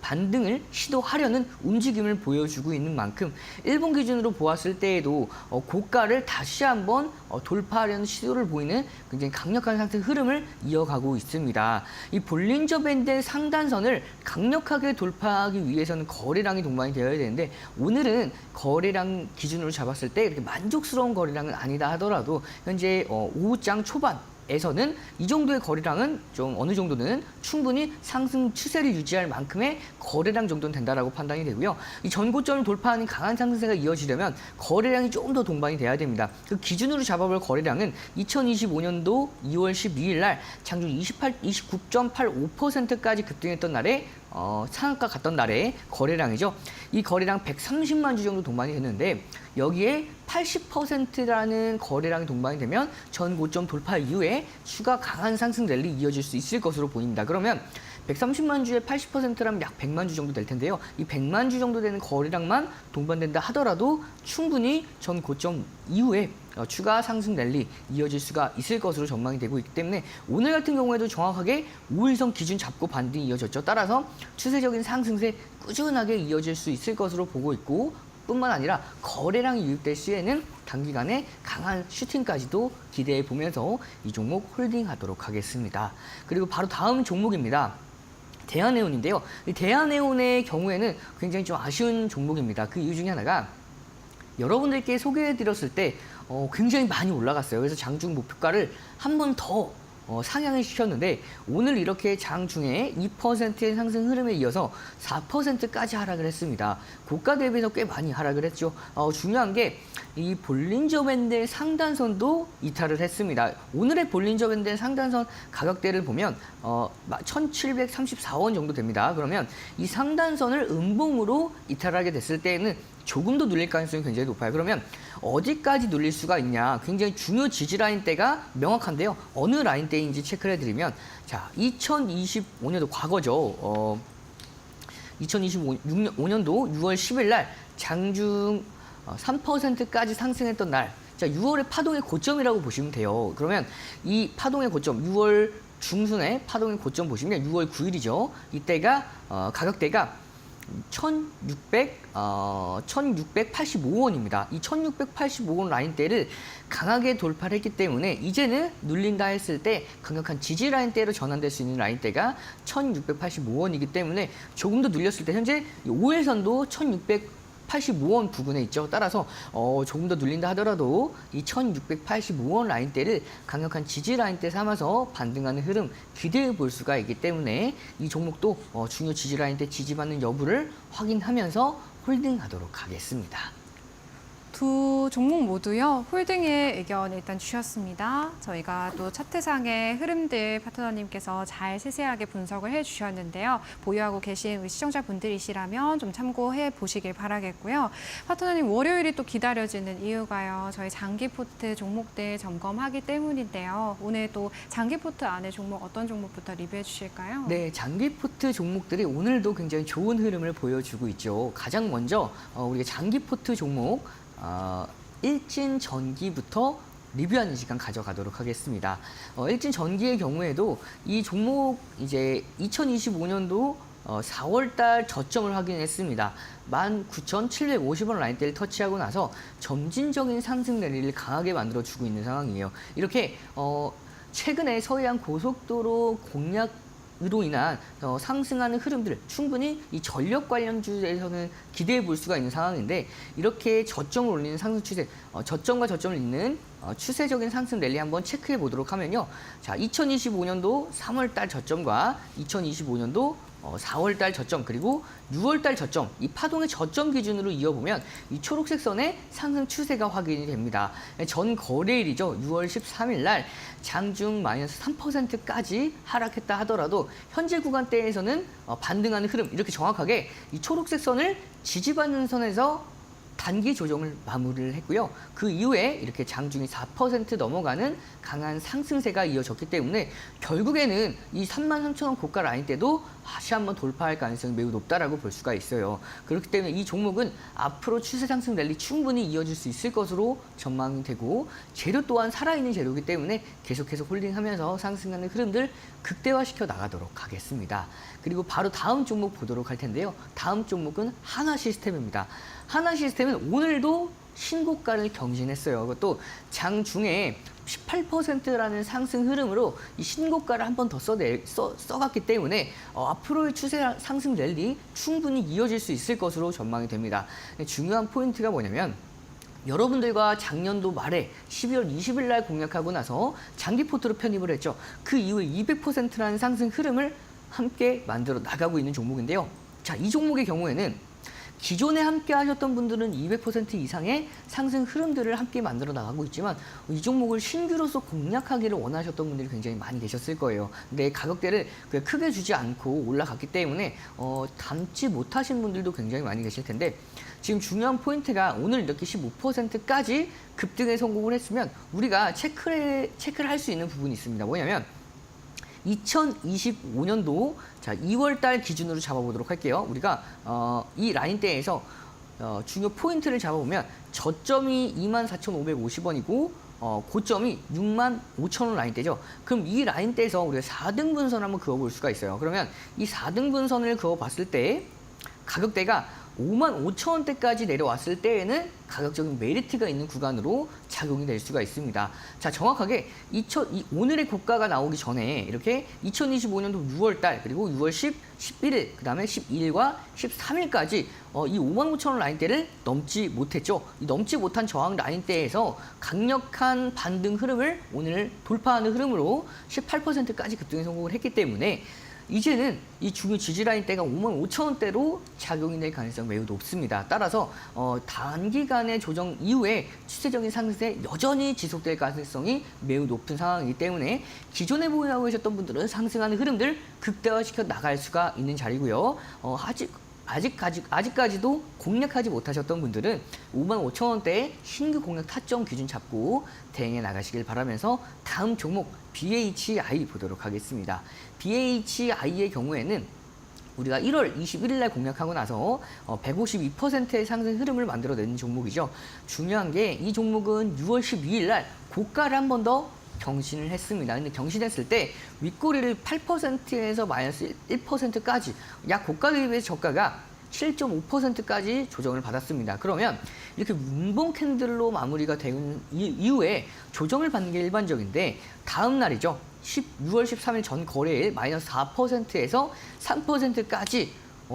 반등을 시도하려는 움직임을 보여주고 있는 만큼 일본 기준으로 보았을 때에도 고가를 다시 한번 돌파하려는 시도를 보이는 굉장히 강력한 상승 흐름을 이어가고 있습니다. 이 볼린저 밴드의 상단선을 강력하게 돌파하기 위해서는 거래량이 동반이 되어야 되는데 오늘은 거래량 기준으로 잡았을 때 이렇게 만족스러운 거래량은 아니다 하더라도 현재 오후장 초반 에서는 이 정도의 거래량은 좀 어느 정도는 충분히 상승 추세를 유지할 만큼의 거래량 정도는 된다라고 판단이 되고요. 이 전고점을 돌파하는 강한 상승세가 이어지려면 거래량이 조금 더 동반이 돼야 됩니다. 그 기준으로 잡아볼 거래량은 2025년도 2월 12일 날 장중 29.85%까지 급등했던 날에 상한가 갔던 날의 거래량이죠. 이 거래량 130만 주 정도 동반이 됐는데 여기에 80%라는 거래량이 동반이 되면 전 고점 돌파 이후에 추가 강한 상승 랠리 이어질 수 있을 것으로 보입니다. 그러면 130만 주에 80%라면 약 100만 주 정도 될 텐데요. 이 100만 주 정도 되는 거래량만 동반된다 하더라도 충분히 전 고점 이후에 추가 상승 랠리 이어질 수가 있을 것으로 전망이 되고 있기 때문에 오늘 같은 경우에도 정확하게 5일선 기준 잡고 반등이 이어졌죠. 따라서 추세적인 상승세 꾸준하게 이어질 수 있을 것으로 보고 있고 뿐만 아니라 거래량이 유입될 시에는 단기간에 강한 슈팅까지도 기대해 보면서 이 종목 홀딩하도록 하겠습니다. 그리고 바로 다음 종목입니다. 대한해운인데요. 이 대한해운의 경우에는 굉장히 좀 아쉬운 종목입니다. 그 이유 중에 하나가 여러분들께 소개해드렸을 때 굉장히 많이 올라갔어요. 그래서 장중 목표가를 한 번 더 상향을 시켰는데 오늘 이렇게 장중에 2%의 상승 흐름에 이어서 4%까지 하락을 했습니다. 고가 대비해서 꽤 많이 하락을 했죠. 중요한 게 이 볼린저 밴드의 상단선도 이탈을 했습니다. 오늘의 볼린저 밴드의 상단선 가격대를 보면 1,734원 정도 됩니다. 그러면 이 상단선을 음봉으로 이탈하게 됐을 때에는 조금 더 눌릴 가능성이 굉장히 높아요. 그러면 어디까지 눌릴 수가 있냐? 굉장히 중요 지지 라인대가 명확한데요. 어느 라인대인지 체크를 해드리면 자, 2025년도 과거죠. 2025년도 6월 10일 날 장중 3%까지 상승했던 날. 자, 6월의 파동의 고점이라고 보시면 돼요. 그러면 이 파동의 고점, 6월 중순에 파동의 고점 보시면 6월 9일이죠. 이때가 가격대가 1,685원입니다. 이 1,685원 라인대를 강하게 돌파를 했기 때문에 이제는 눌린다 했을 때 강력한 지지 라인대로 전환될 수 있는 라인대가 1,685원이기 때문에 조금 더 눌렸을 때 현재 5일선도 1,685원 부근에 있죠. 따라서 조금 더 눌린다 하더라도 이 1,685원 라인대를 강력한 지지 라인대 삼아서 반등하는 흐름 기대해 볼 수가 있기 때문에 이 종목도 중요 지지 라인대 지지받는 여부를 확인하면서 홀딩하도록 하겠습니다. 두 종목 모두요 홀딩의 의견 일단 주셨습니다. 저희가 또 차트상의 흐름들 파트너님께서 잘 세세하게 분석을 해주셨는데요. 보유하고 계신 우리 시청자분들이시라면 좀 참고해 보시길 바라겠고요. 파트너님 월요일이 또 기다려지는 이유가요. 저희 장기 포트 종목들 점검하기 때문인데요. 오늘 또 장기 포트 안에 종목 어떤 종목부터 리뷰해 주실까요? 네, 장기 포트 종목들이 오늘도 굉장히 좋은 흐름을 보여주고 있죠. 가장 먼저 우리가 장기 포트 종목 일진 전기부터 리뷰하는 시간 가져가도록 하겠습니다. 일진 전기의 경우에도 이 종목 이제 2025년도 4월달 저점을 확인했습니다. 19,750원 라인대를 터치하고 나서 점진적인 상승 랠리를 강하게 만들어주고 있는 상황이에요. 이렇게 최근에 서해안 고속도로 공약 으로 인한 상승하는 흐름들 충분히 이 전력 관련주에서는 기대해 볼 수가 있는 상황인데 이렇게 저점을 올리는 상승 추세, 저점과 저점을 잇는 추세적인 상승 랠리 한번 체크해 보도록 하면요. 자, 2025년도 3월 달 저점과 2025년도 4월 달 저점 그리고 6월 달 저점 이 파동의 저점 기준으로 이어보면 이 초록색 선의 상승 추세가 확인이 됩니다. 전 거래일이죠. 6월 13일 날 장중 마이너스 3%까지 하락했다 하더라도 현재 구간대에서는 반등하는 흐름 이렇게 정확하게 이 초록색 선을 지지받는 선에서 단기 조정을 마무리를 했고요. 그 이후에 이렇게 장중이 4% 넘어가는 강한 상승세가 이어졌기 때문에 결국에는 이 33,000원 고가 라인 때도 다시 한번 돌파할 가능성이 매우 높다라고 볼 수가 있어요. 그렇기 때문에 이 종목은 앞으로 추세 상승 랠리 충분히 이어질 수 있을 것으로 전망이 되고 재료 또한 살아있는 재료이기 때문에 계속해서 홀딩하면서 상승하는 흐름들 극대화시켜 나가도록 하겠습니다. 그리고 바로 다음 종목 보도록 할 텐데요. 다음 종목은 하나시스템입니다. 하나시스템은 오늘도 신고가를 경신했어요. 그것도 장중에 18%라는 상승 흐름으로 이 신고가를 한 번 더 써갔기 때문에 앞으로의 추세 상승 랠리 충분히 이어질 수 있을 것으로 전망이 됩니다. 중요한 포인트가 뭐냐면 여러분들과 작년도 말에 12월 20일 날 공략하고 나서 장기 포트로 편입을 했죠. 그 이후에 200%라는 상승 흐름을 함께 만들어 나가고 있는 종목인데요. 자, 이 종목의 경우에는 기존에 함께 하셨던 분들은 200% 이상의 상승 흐름들을 함께 만들어 나가고 있지만 이 종목을 신규로서 공략하기를 원하셨던 분들이 굉장히 많이 계셨을 거예요. 근데 가격대를 크게 주지 않고 올라갔기 때문에 담지 못하신 분들도 굉장히 많이 계실 텐데 지금 중요한 포인트가 오늘 이렇게 15%까지 급등에 성공을 했으면 우리가 체크를 할 수 있는 부분이 있습니다. 뭐냐면 2025년도 자 2월 달 기준으로 잡아보도록 할게요. 우리가 이 라인대에서 중요 포인트를 잡아보면 저점이 24,550원이고 고점이 65,000원 라인대죠. 그럼 이 라인대에서 우리가 4등분선 한번 그어볼 수가 있어요. 그러면 이 4등분선을 그어봤을 때 가격대가 55,000원대까지 내려왔을 때에는 가격적인 메리트가 있는 구간으로 작용이 될 수가 있습니다. 자, 정확하게 오늘의 고가가 나오기 전에 이렇게 2025년도 6월달 그리고 6월 11일 그 다음에 12일과 13일까지 이 55,000원 라인대를 넘지 못했죠. 이 넘지 못한 저항 라인대에서 강력한 반등 흐름을 오늘 돌파하는 흐름으로 18%까지 급등에 성공을 했기 때문에 이제는 이 중요 지지 라인대가 55,000원대로 작용이 될 가능성이 매우 높습니다. 따라서 단기간의 조정 이후에 추세적인 상승세 여전히 지속될 가능성이 매우 높은 상황이기 때문에 기존에 보유하고 계셨던 분들은 상승하는 흐름들 극대화시켜 나갈 수가 있는 자리고요. 아직까지도 공략하지 못하셨던 분들은 55,000원대의 신규 공략 타점 기준 잡고 대응해 나가시길 바라면서 다음 종목 BHI 보도록 하겠습니다. BHI의 경우에는 우리가 1월 21일 날 공략하고 나서 152%의 상승 흐름을 만들어내는 종목이죠. 중요한 게 이 종목은 6월 12일 날 고가를 한 번 더 경신을 했습니다. 근데 경신했을 때 윗꼬리를 8%에서 마이너스 1%까지 약 고가 대비의 저가가 7.5%까지 조정을 받았습니다. 그러면 이렇게 문봉 캔들로 마무리가 된 이후에 조정을 받는 게 일반적인데 다음 날이죠. 6월 13일 전 거래일 마이너스 4%에서 3%까지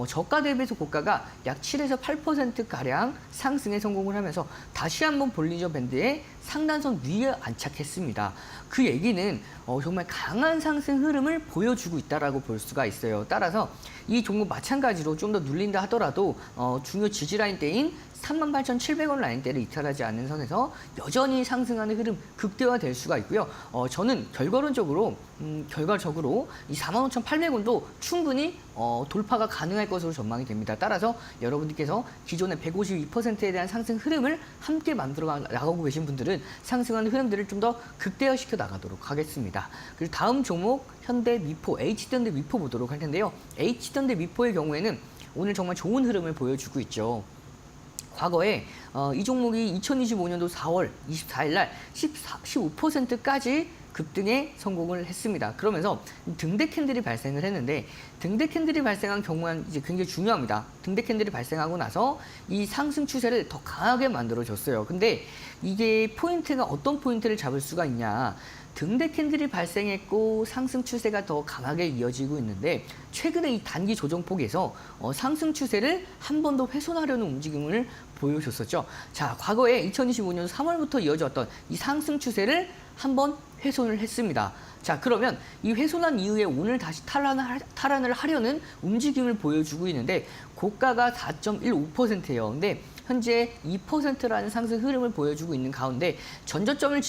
저가 대비해서 고가가 약 7에서 8%가량 상승에 성공을 하면서 다시 한번 볼리저 밴드의 상단선 위에 안착했습니다. 그 얘기는 정말 강한 상승 흐름을 보여주고 있다라고 볼 수가 있어요. 따라서 이 종목 마찬가지로 좀 더 눌린다 하더라도 중요 지지 라인대인 38,700원 라인대를 이탈하지 않는 선에서 여전히 상승하는 흐름 극대화될 수가 있고요. 저는 결과적으로 이 45,800원도 충분히 돌파가 가능할 것으로 전망이 됩니다. 따라서 여러분들께서 기존의 152%에 대한 상승 흐름을 함께 만들어 나가고 계신 분들은 상승하는 흐름들을 좀 더 극대화시켜 나가도록 하겠습니다. 그리고 다음 종목 현대미포, H현대미포 보도록 할 텐데요. H현대미포의 경우에는 오늘 정말 좋은 흐름을 보여주고 있죠. 과거에 이 종목이 2025년도 4월 24일 날 15%까지 급등에 성공을 했습니다. 그러면서 등대 캔들이 발생을 했는데 등대 캔들이 발생한 경우는 이제 굉장히 중요합니다. 등대 캔들이 발생하고 나서 이 상승 추세를 더 강하게 만들어줬어요. 근데 이게 포인트가 어떤 포인트를 잡을 수가 있냐? 등대 캔들이 발생했고 상승 추세가 더 강하게 이어지고 있는데 최근에 이 단기 조정폭에서 상승 추세를 한 번 더 훼손하려는 움직임을 보여줬었죠. 자, 과거에 2025년 3월부터 이어졌던 이 상승 추세를 한 번 훼손을 했습니다. 자, 그러면 이 훼손한 이후에 오늘 다시 탈환을 하려는 움직임을 보여주고 있는데 고가가 4.15%예요. 근데 현재 2%라는 상승 흐름을 보여주고 있는 가운데 전저점을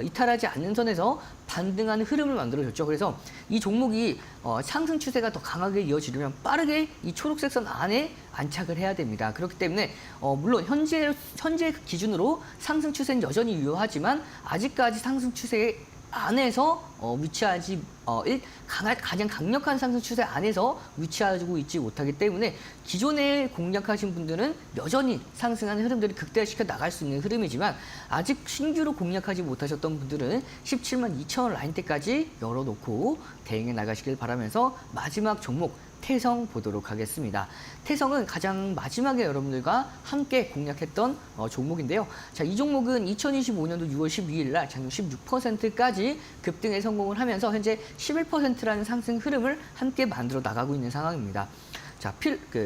이탈하지 않는 선에서 반등하는 흐름을 만들어줬죠. 그래서 이 종목이 상승 추세가 더 강하게 이어지려면 빠르게 이 초록색 선 안에 안착을 해야 됩니다. 그렇기 때문에 물론 현재 기준으로 상승 추세는 여전히 유효하지만 아직까지 상승 추세 안에서 위치하지 가장 강력한 상승 추세 안에서 위치하고 있지 못하기 때문에 기존에 공략하신 분들은 여전히 상승하는 흐름들을 극대화시켜 나갈 수 있는 흐름이지만 아직 신규로 공략하지 못하셨던 분들은 17만 2천 원 라인대까지 열어놓고 대응해 나가시길 바라면서 마지막 종목 태성 보도록 하겠습니다. 태성은 가장 마지막에 여러분들과 함께 공략했던 종목인데요. 자, 이 종목은 2025년도 6월 12일 날 장중 16%까지 급등에 성공을 하면서 현재 11%라는 상승 흐름을 함께 만들어 나가고 있는 상황입니다. 자,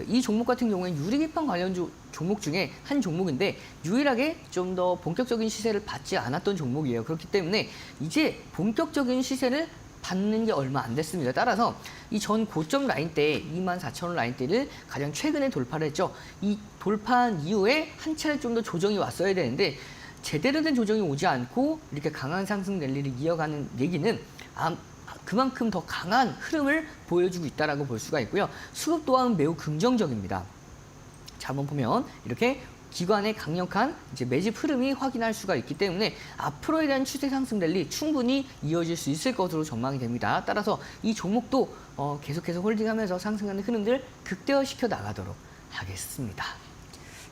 이 종목 같은 경우에는 유리기판 관련 종목 중에 한 종목인데 유일하게 좀 더 본격적인 시세를 받지 않았던 종목이에요. 그렇기 때문에 이제 본격적인 시세를 받는 게 얼마 안 됐습니다. 따라서 이 전 고점 라인대 24,000원 라인대를 가장 최근에 돌파를 했죠. 이 돌파한 이후에 한 차례 좀 더 조정이 왔어야 되는데 제대로 된 조정이 오지 않고 이렇게 강한 상승 랠리를 이어가는 얘기는 그만큼 더 강한 흐름을 보여주고 있다라고 볼 수가 있고요. 수급 또한 매우 긍정적입니다. 자, 한번 보면 이렇게 기관의 강력한 매집 흐름이 확인할 수가 있기 때문에 앞으로에 대한 추세 상승 랠리 충분히 이어질 수 있을 것으로 전망이 됩니다. 따라서 이 종목도 계속해서 홀딩하면서 상승하는 흐름들 극대화시켜 나가도록 하겠습니다.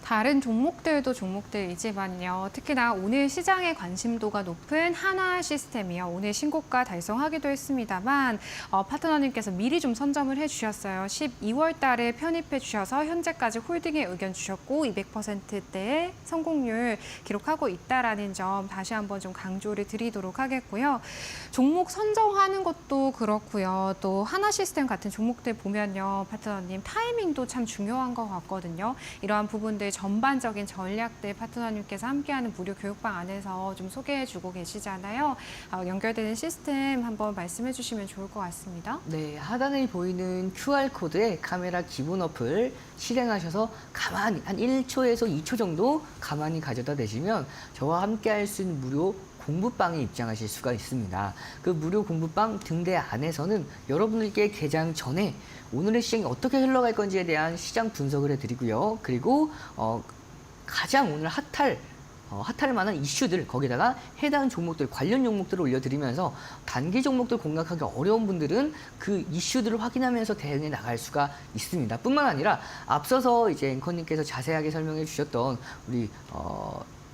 다른 종목들도 종목들이지만요. 특히나 오늘 시장의 관심도가 높은 하나 시스템이요. 오늘 신고가 달성하기도 했습니다만 파트너님께서 미리 좀 선점을 해주셨어요. 12월 달에 편입해 주셔서 현재까지 홀딩의 의견 주셨고 200%대의 성공률 기록하고 있다라는 점 다시 한번 좀 강조를 드리도록 하겠고요. 종목 선정하는 것도 그렇고요. 또 하나 시스템 같은 종목들 보면요. 파트너님 타이밍도 참 중요한 것 같거든요. 이러한 부분들 전반적인 전략들 파트너님께서 함께하는 무료 교육방 안에서 좀 소개해주고 계시잖아요. 연결되는 시스템 한번 말씀해 주시면 좋을 것 같습니다. 네, 하단에 보이는 QR코드에 카메라 기본 어플 실행하셔서 가만히 한 1초에서 2초 정도 가만히 가져다 대시면 저와 함께 할 수 있는 무료 공부방에 입장하실 수가 있습니다. 그 무료 공부방 등대 안에서는 여러분들께 개장 전에 오늘의 시장이 어떻게 흘러갈 건지에 대한 시장 분석을 해드리고요. 그리고 가장 오늘 핫할 만한 이슈들 거기다가 해당 종목들 관련 종목들을 올려드리면서 단기 종목들 공략하기 어려운 분들은 그 이슈들을 확인하면서 대응해 나갈 수가 있습니다. 뿐만 아니라 앞서서 이제 앵커님께서 자세하게 설명해 주셨던 우리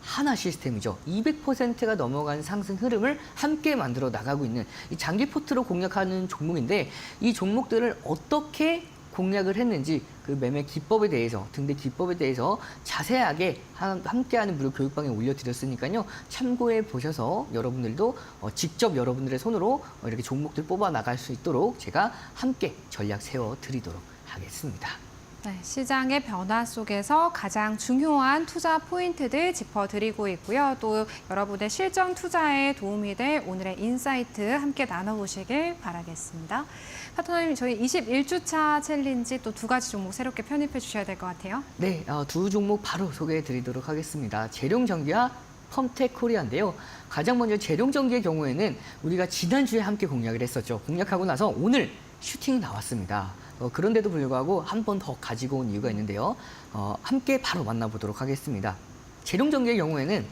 하나 시스템이죠. 200%가 넘어간 상승 흐름을 함께 만들어 나가고 있는 이 장기 포트로 공략하는 종목인데 이 종목들을 어떻게 공략을 했는지 그 매매 기법에 대해서 등대 기법에 대해서 자세하게 함께하는 무료 교육방에 올려드렸으니까요. 참고해 보셔서 여러분들도 직접 여러분들의 손으로 이렇게 종목들 뽑아 나갈 수 있도록 제가 함께 전략 세워드리도록 하겠습니다. 네, 시장의 변화 속에서 가장 중요한 투자 포인트들 짚어드리고 있고요. 또 여러분의 실전 투자에 도움이 될 오늘의 인사이트 함께 나눠보시길 바라겠습니다. 파트너님, 저희 21주차 챌린지 또 2가지 종목 새롭게 편입해 주셔야 될 것 같아요. 네, 2 종목 바로 소개해 드리도록 하겠습니다. 재룡전기와 펌텍 코리아인데요. 가장 먼저 재룡전기의 경우에는 우리가 지난주에 함께 공략을 했었죠. 공략하고 나서 오늘 슈팅이 나왔습니다. 그런데도 불구하고 한 번 더 가지고 온 이유가 있는데요. 함께 바로 만나보도록 하겠습니다. 재룡전기의 경우에는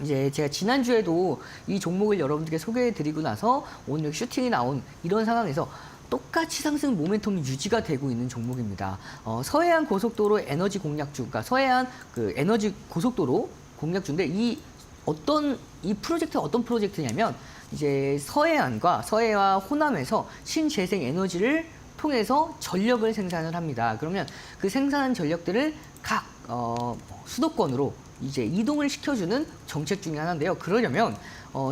이제 제가 지난주에도 이 종목을 여러분들께 소개해드리고 나서 오늘 슈팅이 나온 이런 상황에서 똑같이 상승 모멘텀이 유지가 되고 있는 종목입니다. 서해안 고속도로 에너지 공략주, 그러니까 서해안 그 에너지 고속도로 공략주인데 이 프로젝트가 어떤 프로젝트냐면 이제 서해와 호남에서 신재생 에너지를 통해서 전력을 생산을 합니다. 그러면 그 생산한 전력들을 각 수도권으로 이제 이동을 시켜주는 정책 중에 하나인데요. 그러려면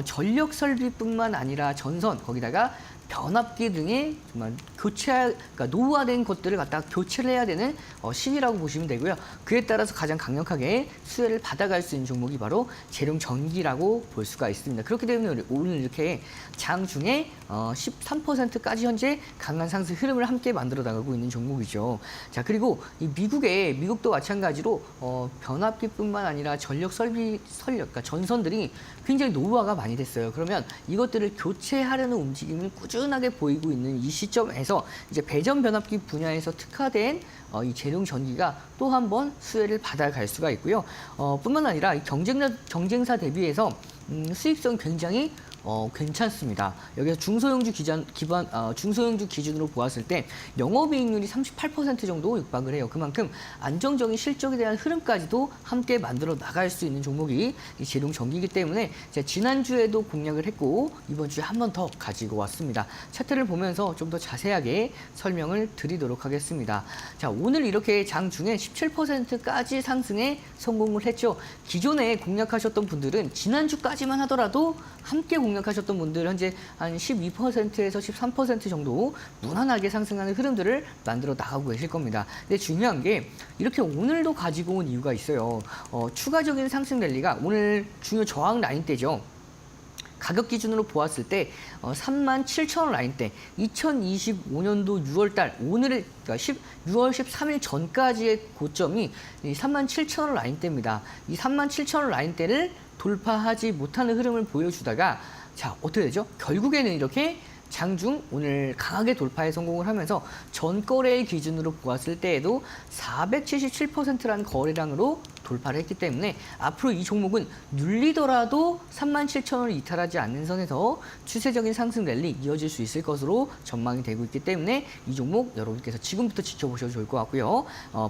전력 설비뿐만 아니라 전선 거기다가 변압기 등의 정말 그러니까 노후화된 것들을 갖다가 교체를 해야 되는 시기라고 보시면 되고요. 그에 따라서 가장 강력하게 수혜를 받아갈 수 있는 종목이 바로 재룡전기라고 볼 수가 있습니다. 그렇기 때문에 오늘 이렇게 장중에 13%까지 현재 강한 상승 흐름을 함께 만들어 나가고 있는 종목이죠. 자, 그리고 이 미국도 마찬가지로 변압기뿐만 아니라 전력 설비, 그러니까 전선들이 굉장히 노후화가 많이 됐어요. 그러면 이것들을 교체하려는 움직임을 꾸준하게 보이고 있는 이 시점에서 이제 배전 변압기 분야에서 특화된 이 재룡전기가 또 한 번 수혜를 받아갈 수가 있고요. 뿐만 아니라 이 경쟁사 대비해서 수익성 굉장히 괜찮습니다. 여기서 중소형주 기준으로 보았을 때 영업이익률이 38% 정도 육박을 해요. 그만큼 안정적인 실적에 대한 흐름까지도 함께 만들어 나갈 수 있는 종목이 이 재룡전기이기 때문에 제가 지난주에도 공략을 했고 이번 주에 한 번 더 가지고 왔습니다. 차트를 보면서 좀 더 자세하게 설명을 드리도록 하겠습니다. 자, 오늘 이렇게 장중에 17%까지 상승에 성공을 했죠. 기존에 공략하셨던 분들은 지난주까지만 하더라도 함께 공략하셨던 분들 현재 한 12%에서 13% 정도 무난하게 상승하는 흐름들을 만들어 나가고 계실 겁니다. 근데 중요한 게 이렇게 오늘도 가지고 온 이유가 있어요. 추가적인 상승 랠리가 오늘 중요 저항 라인대죠. 가격 기준으로 보았을 때 37,000원 라인대 2025년도 6월달 오늘의 그러니까 6월 13일 전까지의 고점이 37,000원 라인대입니다. 이 37,000원 라인대를 돌파하지 못하는 흐름을 보여주다가 자, 어떻게 되죠? 결국에는 이렇게 장중 오늘 강하게 돌파에 성공을 하면서 전거래일 기준으로 보았을 때에도 477%라는 거래량으로 돌파를 했기 때문에 앞으로 이 종목은 눌리더라도 37,000원을 이탈하지 않는 선에서 추세적인 상승 랠리 이어질 수 있을 것으로 전망이 되고 있기 때문에 이 종목 여러분께서 지금부터 지켜보셔도 좋을 것 같고요.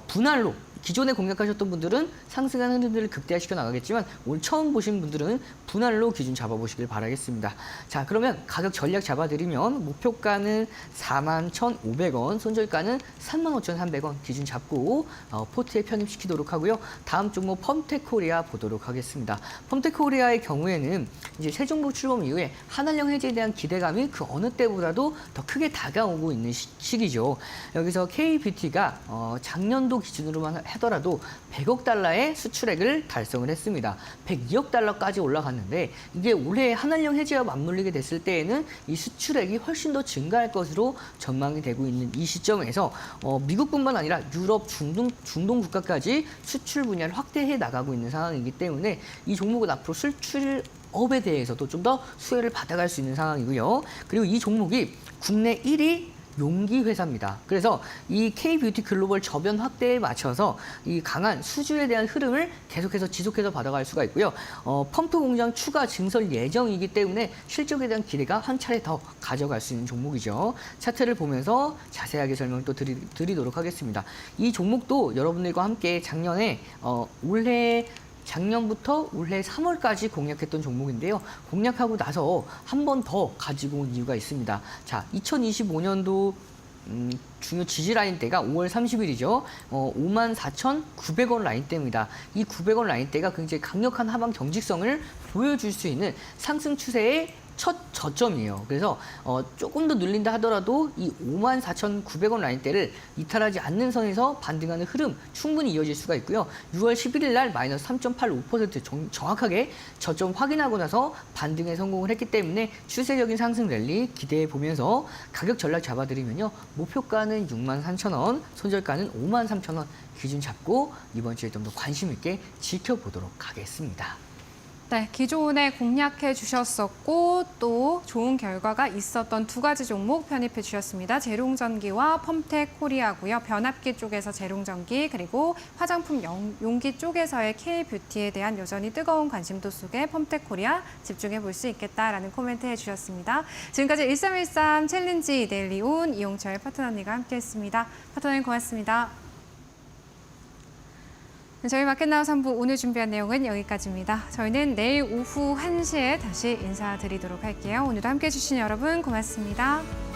분할로 기존에 공략하셨던 분들은 상승하는 흐름들을 극대화시켜 나가겠지만 오늘 처음 보신 분들은 분할로 기준 잡아보시길 바라겠습니다. 자, 그러면 가격 전략 잡아드리면 목표가는 41,500원, 손절가는 35,300원 기준 잡고 포트에 편입시키도록 하고요. 다음 종목 펌텍코리아 보도록 하겠습니다. 펌텍코리아의 경우에는 이제 새 정부 출범 이후에 한한령 해제에 대한 기대감이 그 어느 때보다도 더 크게 다가오고 있는 시기죠. 여기서 KBT가 작년도 기준으로만 하더라도 100억 달러의 수출액을 달성을 했습니다. 102억 달러까지 올라갔는데 이게 올해 한한령 해제와 맞물리게 됐을 때에는 이 수출액이 훨씬 더 증가할 것으로 전망이 되고 있는 이 시점에서 미국뿐만 아니라 유럽, 중동 국가까지 수출 분야를 확대해 나가고 있는 상황이기 때문에 이 종목은 앞으로 수출업에 대해서도 좀 더 수혜를 받아갈 수 있는 상황이고요. 그리고 이 종목이 국내 1위 용기 회사입니다. 그래서 이 K뷰티 글로벌 저변 확대에 맞춰서 이 강한 수주에 대한 흐름을 계속해서 지속해서 받아갈 수가 있고요. 펌프 공장 추가 증설 예정이기 때문에 실적에 대한 기대가 한 차례 더 가져갈 수 있는 종목이죠. 차트를 보면서 자세하게 설명 또 드리도록 하겠습니다. 이 종목도 여러분들과 함께 작년부터 올해 3월까지 공략했던 종목인데요. 공략하고 나서 한 번 더 가지고 온 이유가 있습니다. 자, 2025년도 중요 지지 라인대가 5월 30일이죠. 54,900원 라인대입니다. 이 900원 라인대가 굉장히 강력한 하방 경직성을 보여줄 수 있는 상승 추세의 첫 저점이에요. 그래서 조금 더 눌린다 하더라도 이 54,900원 라인대를 이탈하지 않는 선에서 반등하는 흐름 충분히 이어질 수가 있고요. 6월 11일 날 마이너스 3.85% 정확하게 저점 확인하고 나서 반등에 성공을 했기 때문에 추세적인 상승 랠리 기대해 보면서 가격 전략 잡아드리면요. 목표가는 63,000원, 손절가는 53,000원 기준 잡고 이번 주에 좀 더 관심 있게 지켜보도록 하겠습니다. 네, 기존에 공략해 주셨었고 또 좋은 결과가 있었던 두 가지 종목 편입해 주셨습니다. 재룡전기와 펌텍코리아고요. 변압기 쪽에서 재룡전기 그리고 화장품 용기 쪽에서의 K뷰티에 대한 여전히 뜨거운 관심도 속에 펌텍코리아 집중해 볼 수 있겠다라는 코멘트 해주셨습니다. 지금까지 1313 챌린지 데일리온 이용철 파트너님과 함께했습니다. 파트너님 고맙습니다. 저희 마켓나우 3부 오늘 준비한 내용은 여기까지입니다. 저희는 내일 오후 1시에 다시 인사드리도록 할게요. 오늘도 함께해 주신 여러분 고맙습니다.